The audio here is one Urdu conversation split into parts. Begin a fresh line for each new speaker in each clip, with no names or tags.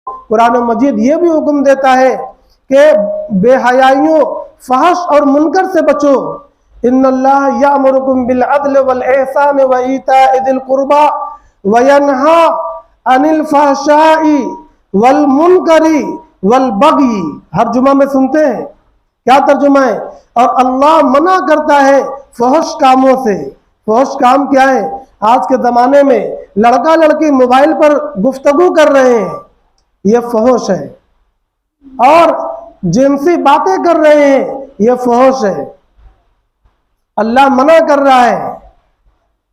قرآن مجید یہ بھی حکم دیتا ہے کہ بے حیائیوں، فحش اور منکر سے بچو۔ ان اللہ یامرکم بالعدل والاحسان وایتاء ذی القربى وینہا عن الفحشاء والمنکر والبغی۔ ہر جمعہ میں سنتے ہیں کیا ترجمہ ہے؟ اور اللہ منع کرتا ہے فحش کاموں سے۔ فحش کام کیا ہے؟ آج کے زمانے میں لڑکا لڑکی موبائل پر گفتگو کر رہے ہیں، یہ فحش ہے۔ اور جنسی باتیں کر رہے ہیں، یہ فحش ہے۔ اللہ منع کر رہا ہے۔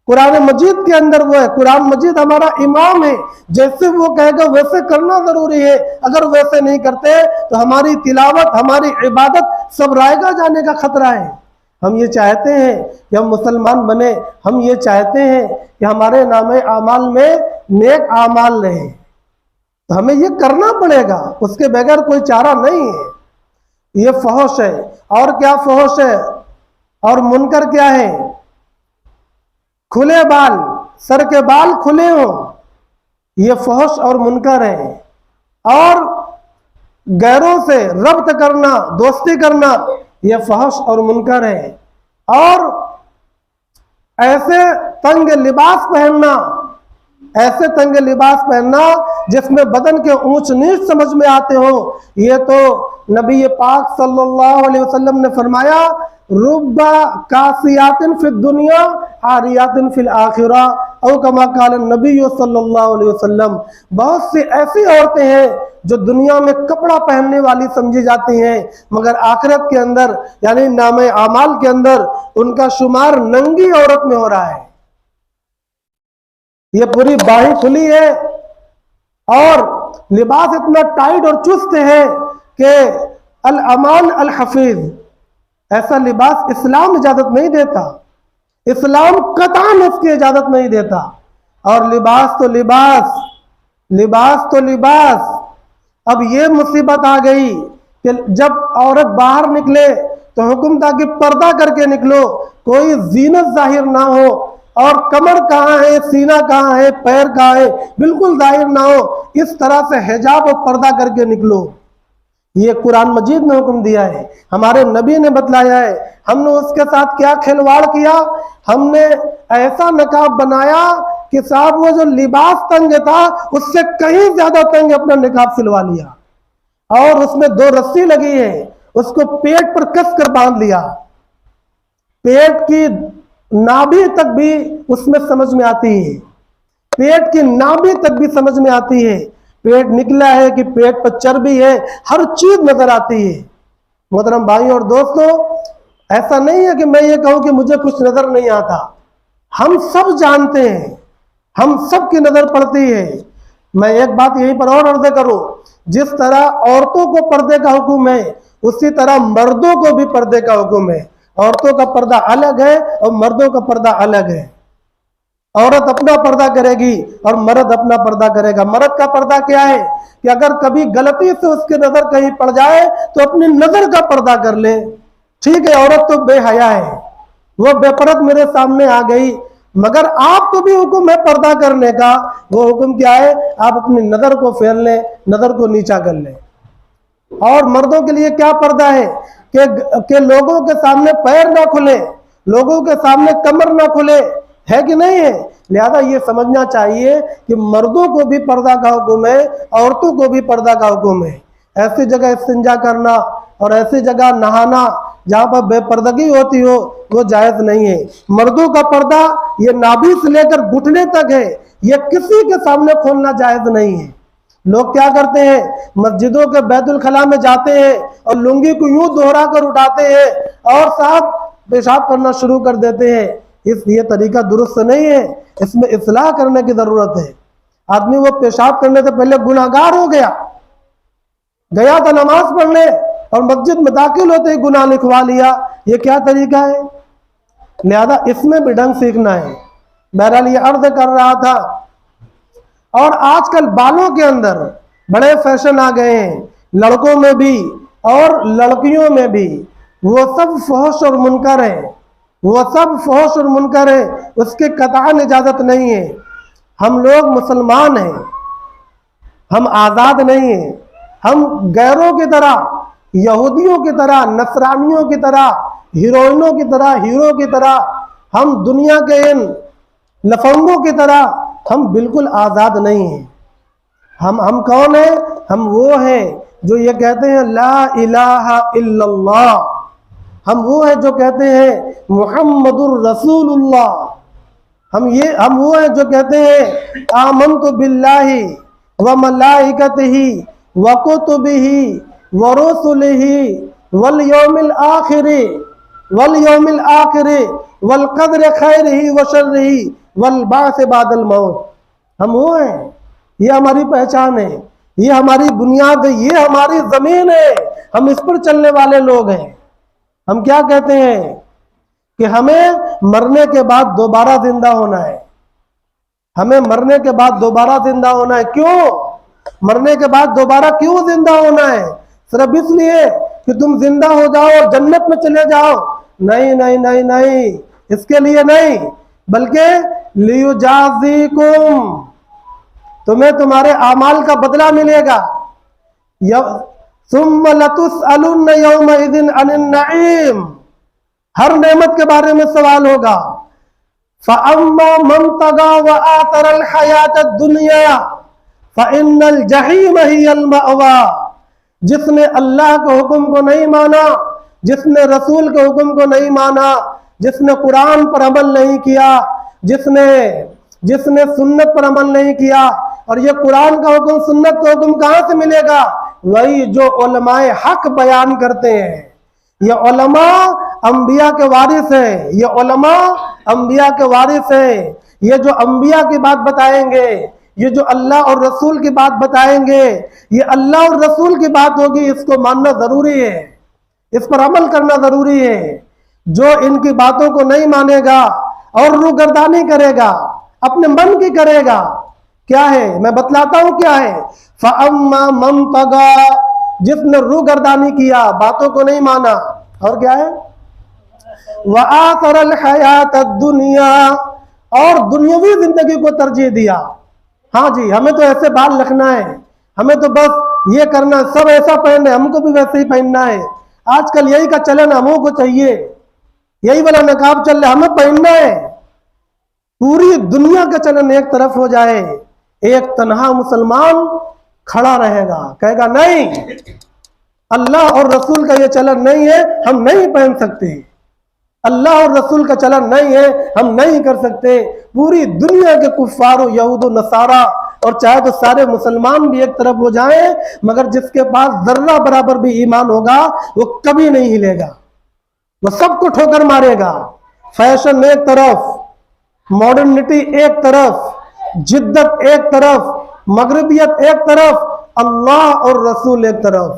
قرآن مجید کے اندر وہ ہے، قرآن مجید ہمارا امام ہے، جیسے وہ کہے گا ویسے کرنا ضروری ہے۔ اگر ویسے نہیں کرتے تو ہماری تلاوت، ہماری عبادت سب رائگاں جانے کا خطرہ ہے۔ ہم یہ چاہتے ہیں کہ ہم مسلمان بنے، ہم یہ چاہتے ہیں کہ ہمارے نام اعمال میں نیک اعمال رہے، تو ہمیں یہ کرنا پڑے گا، اس کے بغیر کوئی چارہ نہیں ہے۔ یہ فحش ہے۔ اور کیا فحش ہے اور منکر کیا ہے؟ کھلے بال، سر کے بال کھلے ہوں، یہ فحش اور منکر ہے۔ اور غیروں سے ربط کرنا، دوستی کرنا، یہ فحش اور منکر ہے۔ اور ایسے تنگ لباس پہننا، ایسے تنگ لباس پہننا جس میں بدن کے اونچ نیچ سمجھ میں آتے ہوں، یہ تو نبی پاک صلی اللہ علیہ وسلم نے فرمایا رب کاسیات فی الدنیا عاریات فی الآخرہ، او کما قال النبی صلی اللہ علیہ وسلم۔ بہت سی ایسی عورتیں ہیں جو دنیا میں کپڑا پہننے والی سمجھی جاتی ہیں، مگر آخرت کے اندر یعنی نام اعمال کے اندر ان کا شمار ننگی عورت میں ہو رہا ہے۔ یہ پوری باہیں کھلی ہے اور لباس اتنا ٹائٹ اور چست ہے کہ الامان الحفیظ، ایسا لباس اسلام اجازت نہیں دیتا، اسلام قطعاً اس کی اجازت نہیں دیتا۔ اور لباس تو لباس، لباس تو لباس۔ اب یہ مصیبت آ گئی کہ جب عورت باہر نکلے تو حکم تھا کہ پردہ کر کے نکلو، کوئی زینت ظاہر نہ ہو، اور کمر کہاں ہے، سینہ کہاں ہے، پیر کہاں ہے، بالکل ظاہر نہ ہو، اس طرح سے حجاب اور پردہ کر کے نکلو۔ یہ قرآن مجید نے حکم دیا ہے، ہمارے نبی نے بتلایا ہے۔ ہم نے اس کے ساتھ کیا کھلواڑ کیا؟ ہم نے ایسا نقاب بنایا کہ صاحب وہ جو لباس تنگ تھا اس سے کہیں زیادہ تنگ اپنا نقاب سلوا لیا، اور اس میں 2 رسی لگی ہے، اس کو پیٹ پر کس کر باندھ لیا۔ پیٹ کی نابی تک بھی اس میں سمجھ میں آتی ہے، پیٹ کی نابی تک بھی سمجھ میں آتی ہے، پیٹ نکلا ہے کہ پیٹ پر چربی ہے، ہر چیز نظر آتی ہے۔ محترم بھائی اور دوستو، ایسا نہیں ہے کہ میں یہ کہوں کہ مجھے کچھ نظر نہیں آتا، ہم سب جانتے ہیں، ہم سب کی نظر پڑتی ہے۔ میں ایک بات یہیں پر اور عرض کروں، جس طرح عورتوں کو پردے کا حکم ہے اسی طرح مردوں کو بھی پردے کا حکم ہے۔ عورتوں کا پردہ الگ ہے اور مردوں کا پردہ الگ ہے۔ عورت اپنا پردہ کرے گی اور مرد اپنا پردہ کرے گا۔ مرد کا پردہ کیا ہے کہ اگر کبھی غلطی سے اس کی نظر کہیں پڑ جائے تو اپنی نظر کا پردہ کر لے۔ ٹھیک ہے، عورت تو بے حیا ہے، وہ بے پرد میرے سامنے آ گئی، مگر آپ کو بھی حکم ہے پردہ کرنے کا۔ وہ حکم کیا ہے؟ آپ اپنی نظر کو پھیر لیں، نظر کو نیچا کر لیں۔ اور مردوں کے لیے کیا پردہ ہے کہ لوگوں کے سامنے پیر نہ کھلے، لوگوں کے سامنے کمر نہ کھلے، ہے کہ نہیں ہے؟ لہذا یہ سمجھنا چاہیے کہ مردوں کو بھی پردہ کا حکم ہے، عورتوں کو بھی پردہ کا حکم ہے۔ ایسی جگہ استنجا کرنا اور ایسی جگہ نہانا جہاں پر بے پردگی ہوتی ہو وہ جائز نہیں ہے۔ مردوں کا پردہ یہ نابی سے لے کر گھٹنے تک ہے، یہ کسی کے سامنے کھولنا جائز نہیں ہے۔ لوگ کیا کرتے ہیں؟ مسجدوں کے بیت الخلاء میں جاتے ہیں اور لنگی کو یوں دوہرا کر اٹھاتے ہیں اور صاحب پیشاب کرنا شروع کر دیتے ہیں۔ یہ طریقہ درست نہیں ہے، اس میں اصلاح کرنے کی ضرورت ہے۔ آدمی وہ پیشاب کرنے سے پہلے گناہگار ہو گیا تھا نماز پڑھنے اور مسجد میں داخل ہوتے ہی گناہ لکھوا لیا، یہ کیا طریقہ ہے؟ لہذا اس میں بھی ڈھنگ سیکھنا ہے۔ بہرحال یہ عرض کر رہا تھا۔ اور آج کل بالوں کے اندر بڑے فیشن آ گئے ہیں، لڑکوں میں بھی اور لڑکیوں میں بھی، وہ سب فحش اور منکر ہیں، وہ سب فحش اور منکر ہے، اس کی قطعاً اجازت نہیں ہے۔ ہم لوگ مسلمان ہیں، ہم آزاد نہیں ہیں، ہم غیروں کی طرح، یہودیوں کی طرح، نصرانیوں کی طرح، ہیروئنوں کی طرح، ہیرو کی طرح، ہم دنیا کے ان لفنگوں کی طرح ہم بالکل آزاد نہیں ہیں۔ ہم کون ہیں؟ ہم وہ ہیں جو یہ کہتے ہیں لا الہ الا اللہ، ہم وہ ہیں جو کہتے ہیں محمد الرسول اللہ، ہم وہ ہیں جو کہتے ہیں آمنت باللہ وملائکتہ وکتبہ ورسلہ والیوم الآخر والقدر خیرہ وشرہ والبعث بعد الموت۔ ہم وہ ہیں، یہ ہماری پہچان ہے، یہ ہماری بنیاد ہے، یہ ہماری زمین ہے، ہم اس پر چلنے والے لوگ ہیں۔ ہم کیا کہتے ہیں کہ ہمیں مرنے کے بعد دوبارہ زندہ ہونا ہے، ہمیں مرنے کے بعد دوبارہ زندہ ہونا ہے۔ کیوں مرنے کے بعد دوبارہ کیوں زندہ ہونا ہے؟ صرف اس لیے کہ تم زندہ ہو جاؤ اور جنت میں چلے جاؤ؟ نہیں نہیں نہیں نہیں، اس کے لیے نہیں، بلکہ لیجازیکم، تمہیں تمہارے اعمال کا بدلہ ملے گا۔ ثم لتسألن یومئذ عن النعیم، ہر نعمت کے بارے میں سوال ہوگا۔ فَأَمَّا مَنْ طَغَىٰ وَآثَرَ الْحَيَاةَ الدُّنْيَا فَإِنَّ الْجَحِيمَ هِيَ الْمَأْوَىٰ، جس نے اللہ کے حکم کو نہیں مانا، جس نے رسول کے حکم کو نہیں مانا، جس نے قرآن پر عمل نہیں کیا، جس نے سنت پر عمل نہیں کیا، اور یہ قرآن کا حکم سنت کا حکم کہاں سے ملے گا؟ وہی جو علماء حق بیان کرتے ہیں۔ یہ علماء انبیاء کے وارث ہیں، یہ علماء انبیاء کے وارث ہیں، یہ جو انبیاء کی بات بتائیں گے، یہ جو اللہ اور رسول کی بات بتائیں گے، یہ اللہ اور رسول کی بات ہوگی، اس کو ماننا ضروری ہے، اس پر عمل کرنا ضروری ہے۔ جو ان کی باتوں کو نہیں مانے گا اور روگردانی کرے گا، اپنے من کی کرے گا، کیا ہے میں بتلاتا ہوں کیا ہے۔ فَأَمَّا مَنْ طَغَىٰ، جس نے روگردانی کیا، باتوں کو نہیں مانا، اور کیا ہے وَآثَرَ الْحَيَاةَ الدُّنْيَا، اور دنیاوی زندگی کو ترجیح دیا۔ ہاں جی، ہمیں تو ایسے بال رکھنا ہے، ہمیں تو بس یہ کرنا، سب ایسا پہننا ہے، ہم کو بھی ویسے ہی پہننا ہے۔ آج کل یہی کا چلن ہموں کو چاہیے، یہی والا نقاب چل رہا ہے، ہمیں پہننا ہے۔ پوری دنیا کا چلن ایک طرف ہو جائے، ایک تنہا مسلمان کھڑا رہے گا، کہے گا نہیں، اللہ اور رسول کا یہ چلن نہیں ہے، ہم نہیں پہن سکتے، اللہ اور رسول کا چلن نہیں ہے، ہم نہیں کر سکتے۔ پوری دنیا کے کفار و یہود و نصارہ، اور چاہے تو سارے مسلمان بھی ایک طرف ہو جائیں، مگر جس کے پاس ذرہ برابر بھی ایمان ہوگا وہ کبھی نہیں ہلے گا، وہ سب کو ٹھوکر مارے گا۔ فیشن ایک طرف، ماڈرنٹی ایک طرف، جدت ایک طرف، مغربیت ایک طرف، اللہ اور رسول ایک طرف۔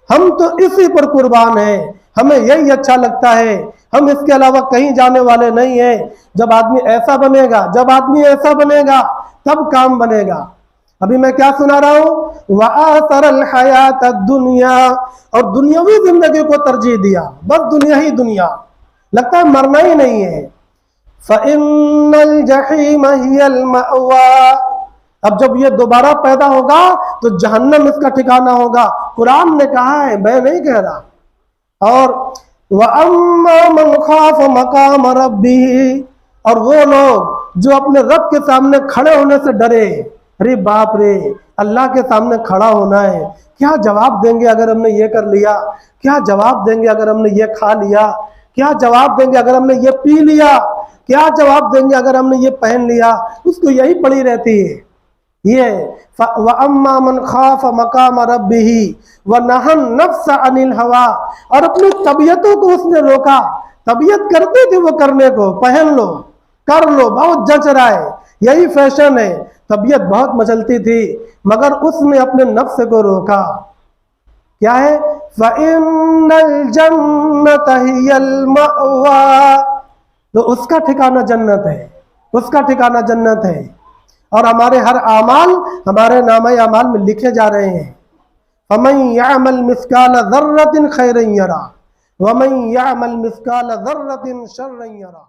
ہم تو اسی پر قربان ہیں، ہمیں یہی اچھا لگتا ہے، ہم اس کے علاوہ کہیں جانے والے نہیں ہیں۔ جب آدمی ایسا بنے گا، جب آدمی ایسا بنے گا تب کام بنے گا۔ ابھی میں کیا سنا رہا ہوں؟ وَآثَرَ الْحَيَاةَ الدُّنْيَا، اور دنیاوی زندگی کو ترجیح دیا، بس دنیا ہی دنیا، لگتا ہے مرنا ہی نہیں ہے۔ فَإِنَّ الْجَحِيمَ هِيَ الْمَأْوَىٰ، اب جب یہ دوبارہ پیدا ہوگا تو جہنم اس کا ٹھکانہ ہوگا۔ قرآن نے کہا ہے، میں نہیں کہہ رہا۔ اور وَأَمَّا مَنْ خَافَ مَقَامَ رَبِّهِ، اور وہ لوگ جو اپنے رب کے سامنے کھڑے ہونے سے ڈرے۔ ارے باپ رے، اللہ کے سامنے کھڑا ہونا ہے، کیا جواب دیں گے اگر ہم نے یہ کر لیا؟ کیا جواب دیں گے اگر ہم نے یہ کھا لیا؟ کیا جواب دیں گے اگر ہم نے یہ پی لیا؟ کیا جواب دیں گے اگر ہم نے یہ پہن لیا؟ اس کو یہی پڑی رہتی ہے یہ وَأَمَّا مَنْ خَافَ مَقَامَ رَبِّهِ وَنَهَى النَّفْسَ عَنِ الْهَوَىٰ، اور اپنی طبیعتوں کو اس نے روکا۔ طبیعت کرتی تھی وہ کرنے کو، پہن لو، کر لو، بہت جچ رہا ہے، یہی فیشن ہے، طبیعت بہت مچلتی تھی، مگر اس نے اپنے نفس کو روکا۔ کیا ہے؟ فَإِنَّ الْجَنَّةَ هِيَ الْمَأْوَىٰ، تو اس کا ٹھکانہ جنت ہے، اس کا ٹھکانہ جنت ہے۔ اور ہمارے ہر اعمال ہمارے نامہ اعمال میں لکھے جا رہے ہیں۔ فَمَن يَعْمَلْ مِثْقَالَ ذَرَّةٍ خَيْرًا يَرَهُ وَمَن يَعْمَلْ مِثْقَالَ ذَرَّةٍ شَرًّا يَرَهُ۔